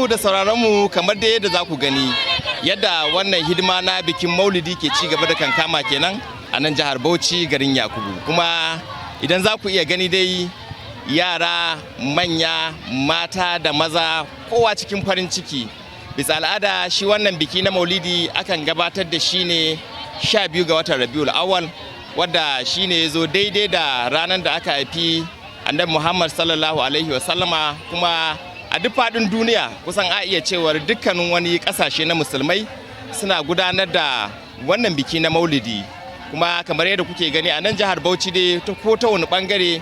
mu da sauraron mu kamar da yadda za ku gani yadda wannan hidima na bikin Maulidi ke ci gaba da kankama kenan a nan jihar Bauchi garin Yakubu. Kuma idan za ku iya gani dai yara, manya, mata da maza kowa cikin farin ciki. Bisa al'ada shi wannan biki na Maulidi akan gabatar da shi ne 12 ga watan Rabiul Awwal, wadda shi ne ya zo daidai da ranar da aka haifi Annabi Muhammad sallallahu alaihi wasallama. Kuma a duk faɗin duniya kusan a iya cewar dukkanin wani ƙasashe na musulmai suna gudanar da wannan biki na Maulidi. Kuma kamar yadda kuke gani a nan jihar Bauchi dai ta ko ta wani bangare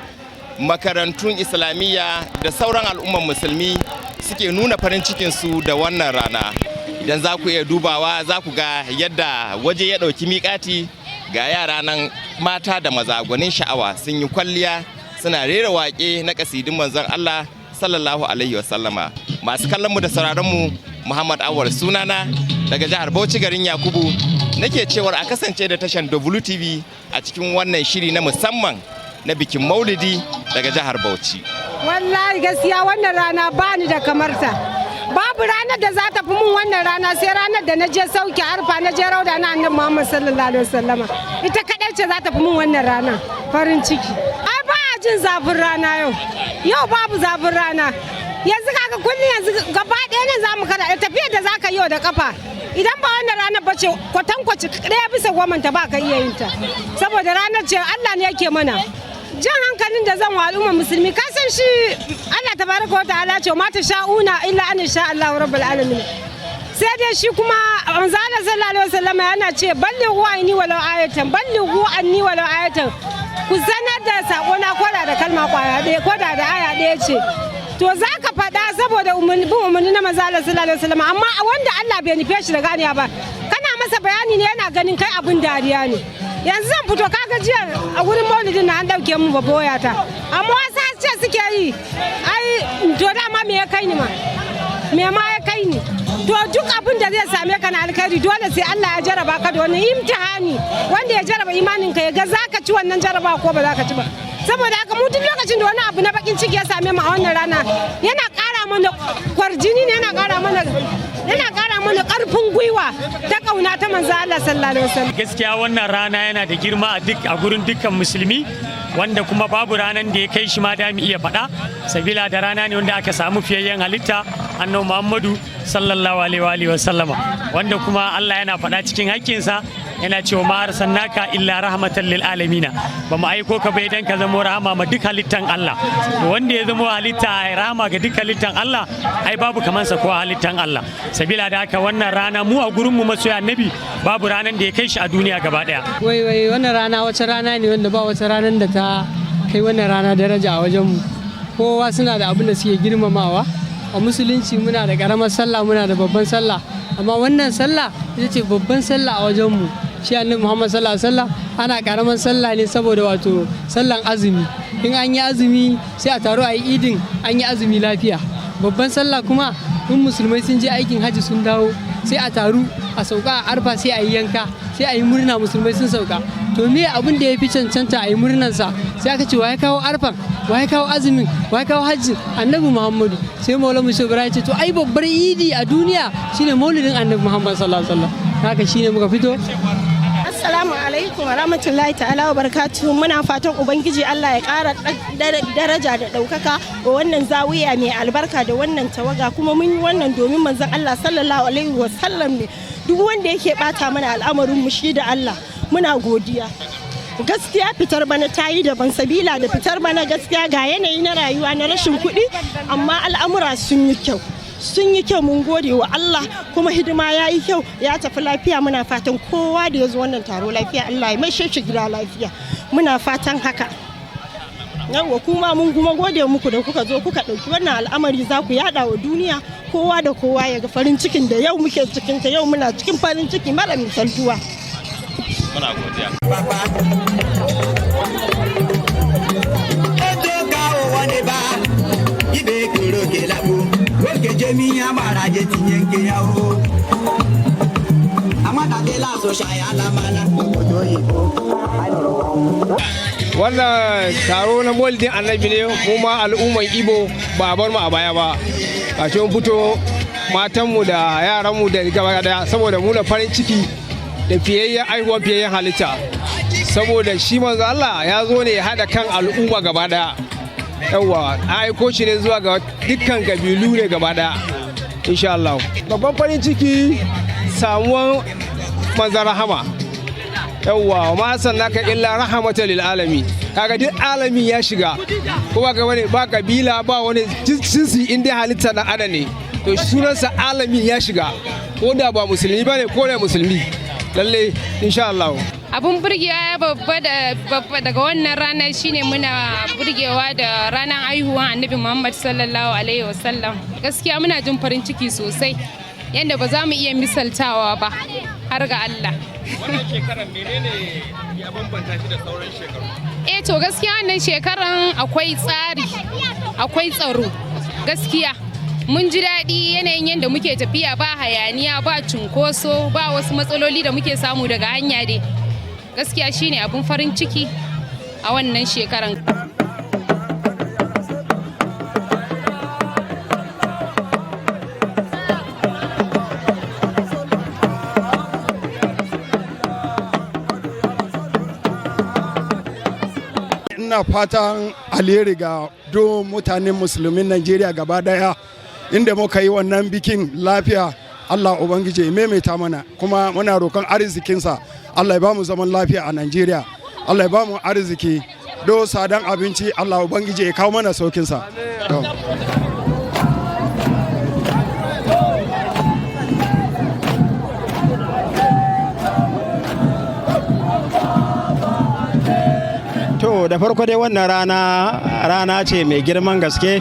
makarantun islamiyya da sauran al'umman musulmi suke nuna farin cikin su da wannan rana. Idan za ku iya dubawa za ku ga yadda waje ya ɗauki miƙati, ga yara nan mata da maza gwanin sha'awa sun yi kwalliya suna rera waƙe na ƙasidin manzon Allah sallallahu alaihi wasallama. Masu kallon mu da sauraron mu, Muhammad Awar sunana daga jihar Bauchi garin Yakubu, nake cewar a kasance da tashan WTV a cikin wannan shiri na musamman na bikin Maulidi daga jihar Bauchi. Wallahi gaskiya wannan rana bani da kamarta. Babu ranar da za ta fi mun wannan rana sai ranar da na je sauke arfa na je rauda na Annabi Muhammad sallallahu alaihi wasallama. Ita kadai ce za ta fi mun wannan rana farin ciki. Ai ba a jin zafin rana yau. Yau babu zafin rana. Yanzu kaga kullum yanzu gaba ɗaya ne za mu kada tafiyar da za ka yi da kafa. Idan ba wannan ranar ba ce kwatankwaci ɗaya bisa goma ta ba ka iya yin ta. Saboda ranar ce Allah ne yake mana. Jan hankalin da zan wa al'umma musulmi ka san shi Allah tabaraka wa ta'ala ce ma ta sha'una illa an sha Allah rabbul alamin. Sai dai shi kuma manzo Allah sallallahu alaihi wasallam yana ce ballighu anni walau ayatan ballighu anni walau ayatan. Ku sanar da sako na koda da kalma kwaya ɗaya koda da aya ɗaya ce. To za ka faɗa saboda umarni na manzo Allah sallallahu alaihi wasallam, amma wanda Allah bai nufe shi da ganiya ba kana masa bayani ne yana ganin kai abin dariya ne. Yanzu zan fito kaga jiya a wurin Maulidin na an dauke mu babba wayata, amma wasu ce suke yi ai to dama me ya kai ni ma me ma ya kai ni. To duk abin da zai same ka na alkhairi dole sai Allah ya jaraba ka da wani imtihani wanda ya jaraba imanin ka ya ga zaka ci wannan jaraba ko ba zaka ci ba. Saboda haka mu duk lokacin da wani abu na bakin ciki ya same mu a wannan rana yana ƙara mana kwarjini ne, yana ƙara mana ƙarfin gwiwa ta kauna ta manzo Allah sallallahu alaihi wasallam. Gaskiya wannan rana yana da girma a gurin dukkan musulmi, wanda kuma babu ranan da ya kai shi ma da mu iya faɗa, sabila da rana ne wanda aka samu fiyayyen halitta annabi Muhammadu sallallahu alaihi wa sallama, wanda kuma Allah yana faɗa cikin haƙƙinsa yana cewa ma arsalnaka illa rahmatan lil alamina, ba mu aiko ka bai dan ka zama rahama ma duk halittan Allah. To wanda ya zama halitta rahama ga duk halittan Allah ai babu kamansa ko halittan Allah. Sabila da haka wannan rana mu a gurin mu masoya annabi babu ranan da ya kai shi a duniya gaba daya. Wai wannan rana wace rana ne wanda ba wace ranan da ta kai wannan rana daraja a wajen mu. Kowa suna da abin da suke girmamawa. A musulunci muna da karamar sallah muna da babban sallah, amma wannan sallah ita ce babban sallah a wajen mu. Shi annabi Muhammad sallallahu alaihi wasallam ana karamar sallah ne saboda wato sallan azumi. In an yi azumi sai a taro a yi idin an yi azumi lafiya. Babban sallah kuma in musulmai sun je aikin hajji sun dawo sai a taru a sauka a arfa sai a yi yanka sai a yi murna musulmai sun sauka. To me abin da ya fi cancanta a yi murnansa sai aka ce wa ya kawo arfan, wa ya kawo azumin, wa ya kawo hajji? Annabi Muhammadu. Sai Maulana Musa Ibrahim ce to ai babbar idi a duniya shine Maulidin Annabi Muhammad sallallahu alaihi wasallam. Haka shine muka fito. Assalamu alaikum wa rahmatullahi ta'ala wa barakatuhu. Muna fatan Ubangiji Allah ya ƙara daraja da ɗaukaka wa wannan zawiya mai albarka da wannan tawaga, kuma mun yi wannan domin manzon Allah sallallahu alaihi wa sallam ne. Duk wanda yake bata mana al'amarin mu shi da Allah muna godiya. Gaskiya fitar bana ta yi daban, sabila da fitar bana gaskiya ga yanayi na rayuwa na rashin kuɗi, amma al'amura sun yi kyau. Sun yi kyau, mun gode wa Allah, kuma hidima ya yi kyau, ya tafi lafiya. Muna fatan kowa da ya zo wannan taro lafiya Allah ya maishe shi gida lafiya, muna fatan haka. Yawwa kuma mun kuma gode muku da kuka zo kuka ɗauki wannan al'amari za ku yada wa duniya, kowa da kowa ya ga farin cikin da yau muke cikin ta. Yau muna cikin farin ciki mara misaltuwa. Muna godiya. Wannan taro na Maulidin Annabi ne, kuma al'umman Ibo ba a bar mu a baya ba. Gashi mun fito matanmu da yaranmu da gaba daya saboda mu da farin ciki da fiyayyen aihuwar fiyayyen halitta saboda shi manzo Allah ya zo ne ya haɗa kan al'umma gaba daya yawa a aiko shi ne zuwa ga dukkan kabilu ne gaba daya insha Allah babban farin ciki samuwan manzon rahama yawa ma sannaka illa rahmatan lil alamin kaga duk alami ya shiga ko ba ga wani ba kabila ba wani jinsi inda halitta na adam ne to sunansa alami ya shiga ko da ba musulmi bane ko da musulmi lalle insha Allah abun burgewa babba daga wannan ranar shine muna burgewa da ranar haihuwar annabi Muhammad sallallahu alaihi wasallam gaskiya muna jin farin ciki sosai yanda ba za mu iya misaltawa ba har ga Allah wannan shekarar menene ya bambanta shi da sauran shekaru to gaskiya wannan shekaran akwai tsari akwai tsaro gaskiya mun ji daɗi yanayin yadda muke tafiya ba hayaniya ba cunkoso ba wasu matsaloli da muke samu daga hanya dai gaskiya shine abun farin ciki a wannan shekaran. Ina fatan alheri ga duk mutanen musulmin Najeriya gaba daya inda muka yi wannan bikin lafiya Allah Ubangiji ya maimaita mana kuma muna roƙon arzikinsa Allah ya ba mu zaman lafiya a Najeriya Allah ya ba mu arziki do sadan abinci Allah Ubangiji ya kawo mana saukinsa. To da farko dai wannan rana ce mai girman gaske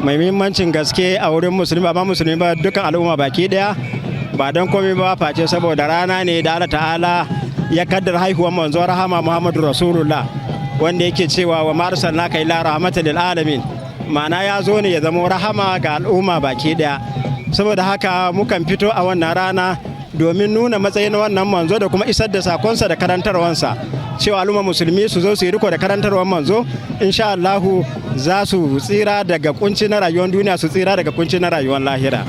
mai muhimmancin gaske a wurin musulmi ba musulmi ba dukkan al'umma baki daya ba don komai ba face saboda rana ne da Allah ta'ala ya kaddara haihuwar manzo rahama Muhammadu Rasulullah wanda yake cewa wa ma arsalnaka illa rahmatan lil alamin ma'ana ya zo ne ya zama rahama ga al'umma baki daya saboda haka mukan fito a wannan rana domin nuna matsayin wannan manzo da kuma isar da sakonsa da karantarwansa cewa al'umma musulmi su zo su yi riko da karantarwar manzo insha Allahu za su tsira daga kunci na rayuwar duniya su tsira daga kunci na rayuwar lahira.